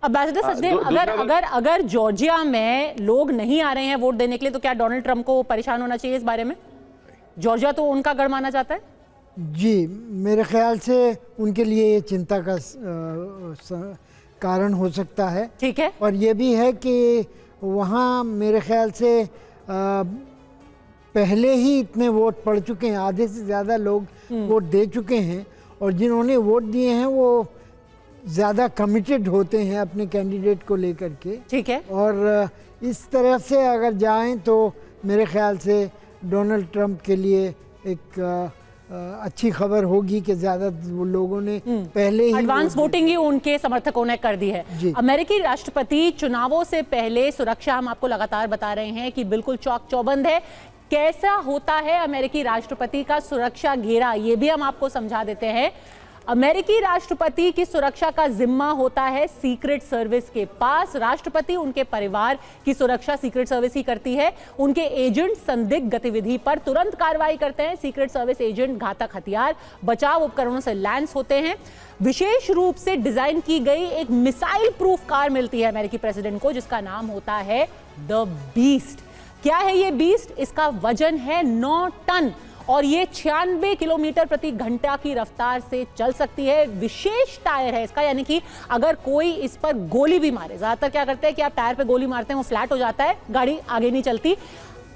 Ambassador Sachdev, अगर Georgia में लोग नहीं आ रहे हैं वोट देने के लिए, तो क्या डोनाल्ड ट्रंप को परेशान होना चाहिए इस बारे में? जॉर्जिया तो उनका गढ़ माना जाता है। जी, मेरे ख्याल से उनके लिए ये चिंता का कारण हो सकता है। ठीक है। और ये भी है कि वहाँ मेरे ख्याल से पहले ही इतने वोट पड़ चुके हैं, आधे से ज़्यादा लोग वोट दे चुके हैं, और जिन्होंने वोट दिए हैं वो ज़्यादा कमिटेड होते हैं अपने कैंडिडेट को लेकर के। ठीक है। और इस तरह से अगर जाएं तो मेरे ख्याल से डोनाल्ड ट्रंप के लिए एक अच्छी खबर होगी कि ज़्यादा लोगों ने पहले ही एडवांस वोटिंग ही उनके समर्थकों ने कर दी है। अमेरिकी राष्ट्रपति चुनावों से पहले सुरक्षा, हम आपको लगातार बता रहे हैं कि बिल्कुल चौक चौबंद है। कैसा होता है अमेरिकी राष्ट्रपति का सुरक्षा घेरा, ये भी हम आपको समझा देते हैं। अमेरिकी राष्ट्रपति की सुरक्षा का जिम्मा होता है सीक्रेट सर्विस के पास। राष्ट्रपति, उनके परिवार की सुरक्षा सीक्रेट सर्विस ही करती है। उनके एजेंट संदिग्ध गतिविधि पर तुरंत कार्रवाई करते हैं। सीक्रेट सर्विस एजेंट घातक हथियार, बचाव उपकरणों से लैंस होते हैं। विशेष रूप से डिजाइन की गई एक मिसाइल प्रूफ कार मिलती है अमेरिकी प्रेसिडेंट को, जिसका नाम होता है द बीस्ट। क्या है ये बीस्ट? इसका वजन है 9 टन और ये 96 किलोमीटर प्रति घंटा की रफ्तार से चल सकती है। विशेष टायर है इसका, यानी कि अगर कोई इस पर गोली भी मारे, ज्यादातर क्या करते हैं कि आप टायर पे गोली मारते हैं, वो फ्लैट हो जाता है, गाड़ी आगे नहीं चलती।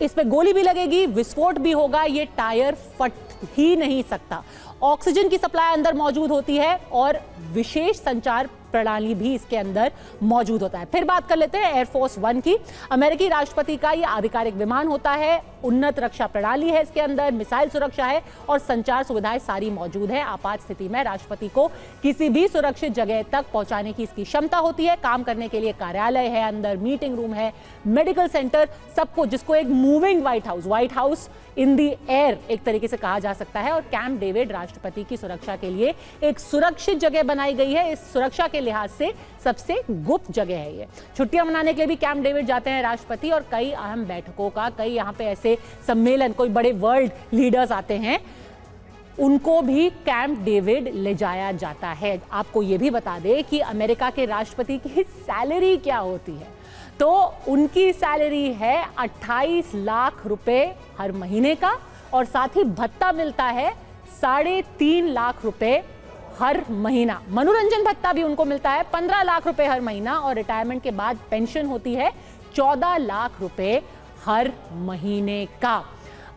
इस पे गोली भी लगेगी, विस्फोट भी होगा, ये टायर फट ही नहीं सकता। ऑक्सीजन की सप्लाई अंदर मौजूद होती है और विशेष संचार प्रणाली भी इसके अंदर मौजूद होता है। फिर बात कर लेते हैं एयरफोर्स 1 की। अमेरिकी राष्ट्रपति का ये आधिकारिक विमान होता है। उन्नत रक्षा प्रणाली है इसके अंदर, मिसाइल सुरक्षा है और संचार सुविधाएं सारी मौजूद है। आपात स्थिति में राष्ट्रपति को किसी भी सुरक्षित जगह तक पहुंचाने की इसकी क्षमता होती है। काम करने के लिए कार्यालय है, अंदर मीटिंग रूम है, मेडिकल सेंटर, सबको, जिसको एक moving white house in the air एक तरीके से कहा जा सकता है। और कैंप डेविड राष्ट्रपति की सुरक्षा के लिए एक सुरक्षित जगह बनाई गई है। इस सुरक्षा के लिहाज से सबसे गुप्त जगह है ये। छुट्टियां मनाने के लिए भी कैंप डेविड जाते हैं राष्ट्रपति, और कई अहम बैठकों का, कई यहाँ पे ऐसे सम्मेलन, कोई बड़े वर्ल्ड लीडर्स आते हैं, उनको भी कैंप डेविड ले जाया जाता है। आपको ये भी बता दें कि अमेरिका के राष्ट्रपति की सैलरी क्या होती है, तो उनकी सैलरी है 28 लाख रुपए हर महीने का, और साथ ही भत्ता मिलता है 3.5 लाख रुपए हर महीना। मनोरंजन भत्ता भी उनको मिलता है 15 लाख रुपए हर महीना, और रिटायरमेंट के बाद पेंशन होती है 14 लाख रुपए हर महीने का।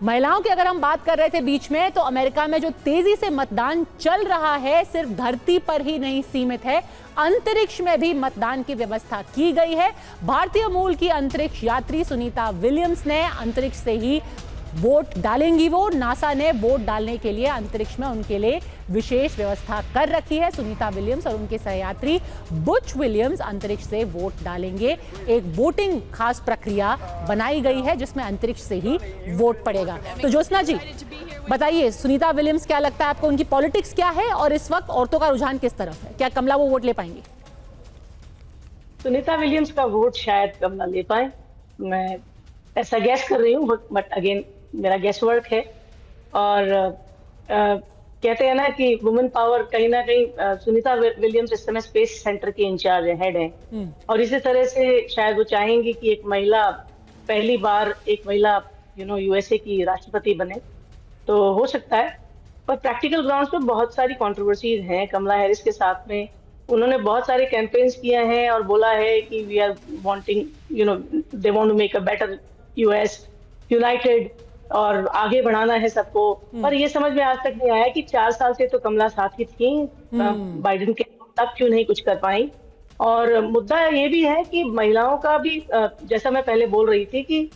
महिलाओं की अगर हम बात कर रहे थे बीच में, तो अमेरिका में जो तेजी से मतदान चल रहा है, सिर्फ धरती पर ही नहीं सीमित है, अंतरिक्ष में भी मतदान की व्यवस्था की गई है। भारतीय मूल की अंतरिक्ष यात्री सुनीता विलियम्स ने अंतरिक्ष से ही वोट डालेंगी। वो नासा ने वोट डालने के लिए अंतरिक्ष में उनके लिए विशेष व्यवस्था कर रखी है। सुनीता विलियम्स और उनके सहयात्री बुच विलियम्स अंतरिक्ष से वोट डालेंगे। एक वोटिंग खास प्रक्रिया बनाई गई है जिसमें अंतरिक्ष से ही वोट पड़ेगा। तो ज्योत्सना जी बताइए, सुनीता विलियम्स, क्या लगता है आपको, उनकी पॉलिटिक्स क्या है और इस वक्त औरतों का रुझान किस तरफ है? क्या कमला वो वोट ले पाएंगी? सुनीता विलियम्स का वोट शायद कमला ले पाए, मैं ऐसा गैस कर रही हूँ, बट अगेन मेरा गैस वर्क है। और कहते हैं ना कि वुमेन पावर, कहीं ना कहीं सुनीता विलियम्स इस समय स्पेस सेंटर के इंचार्ज है, हेड है, और इसी तरह से शायद वो चाहेंगी कि एक महिला, पहली बार एक महिला यूएसए की राष्ट्रपति बने। तो हो सकता है, पर प्रैक्टिकल ग्राउंड्स पे बहुत सारी कंट्रोवर्सीज हैं कमला हैरिस के साथ में। उन्होंने बहुत सारे कैंपेन्स किए हैं और बोला है कि we are wanting, they want to make a better US, united, और आगे बढ़ाना है सबको। पर ये समझ में आज तक नहीं आया कि 4 साल से तो कमला साथ ही थी बाइडेन के, तब क्यों नहीं कुछ कर पाई। और मुद्दा ये भी है कि महिलाओं का भी, जैसा मैं पहले बोल रही थी, कि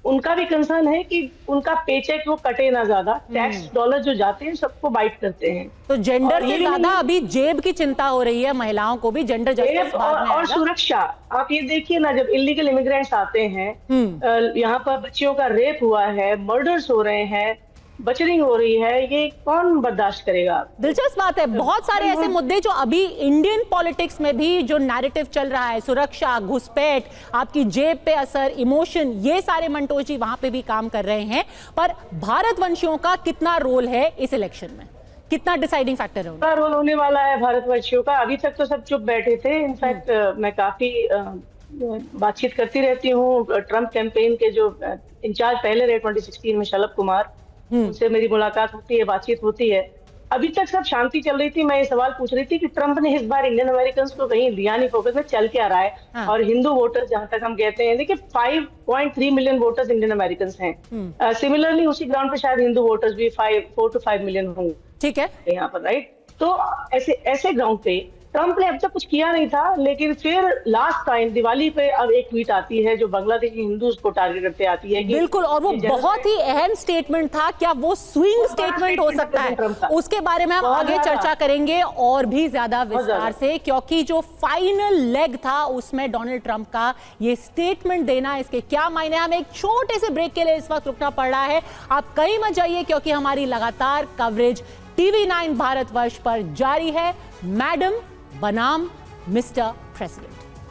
उनका भी कंसर्न है कि उनका पेचेक वो कटे ना ज्यादा, टैक्स डॉलर जो जाते हैं सबको बाइट करते हैं। तो जेंडर से ज्यादा अभी जेब की चिंता हो रही है महिलाओं को भी, जेंडर जस्टिस और सुरक्षा। आप ये देखिए ना, जब इलीगल इमिग्रेंट्स आते हैं, यहाँ पर बच्चियों का रेप हुआ है, मर्डर्स हो रहे हैं, बचरिंग हो रही है, ये कौन बर्दाश्त करेगा? दिलचस्प बात है, बहुत सारे ऐसे मुद्दे जो अभी इंडियन पॉलिटिक्स में भी जो नैरेटिव चल रहा है, सुरक्षा, घुसपैठ, आपकी जेब पे असर, इमोशन, ये सारे मंटोज जी वहां पे भी काम कर रहे हैं। पर भारतवंशियों का कितना रोल है इस इलेक्शन में? कितना डिसाइडिंग फैक्टर है बड़ा रोल होने वाला है भारतवर्षियों का। अभी तक तो सब चुप बैठे थे। इनफैक्ट मैं काफी बातचीत करती रहती हूँ। ट्रम्प कैंपेन के जो इंचार्ज पहले रहे 2016 में, शलभ कुमार, उनसे मेरी मुलाकात होती है, बातचीत होती है। अभी तक सब शांति चल रही थी। मैं ये सवाल पूछ रही थी कि ट्रम्प ने इस बार इंडियन अमेरिकन को कहीं लिया नहीं फोकस में, चल क्या रहा है। हाँ। और हिंदू वोटर्स जहां तक हम कहते हैं, देखिए 5.3 मिलियन वोटर्स इंडियन अमेरिकन हैं। सिमिलरली उसी ग्राउंड पे शायद हिंदू वोटर्स भी 4 to 5 मिलियन होंगे, ठीक है, यहाँ पर, राइट। तो ऐसे ग्राउंड पे ट्रम्प ने अब तक कुछ किया नहीं था, लेकिन फिर लास्ट टाइम दिवाली पे अब एक ट्वीट आती है जो बांग्लादेशी हिंदूज को टारगेट करते आती है कि बिल्कुल, और वो बहुत ही अहम स्टेटमेंट था। क्या वो स्विंग स्टेटमेंट हो सकता है, उसके बारे में हम आगे चर्चा करेंगे और भी ज्यादा विस्तार से, क्योंकि जो फाइनल लेग था उसमें डोनाल्ड ट्रंप का ये स्टेटमेंट देना, इसके क्या मायने। हमें एक छोटे से ब्रेक के लिए इस वक्त रुकना पड़ रहा है। आप कहीं मत जाइए, क्योंकि हमारी लगातार कवरेज TV9 भारतवर्ष पर जारी है। मैडम बनाम मिस्टर प्रेसिडेंट।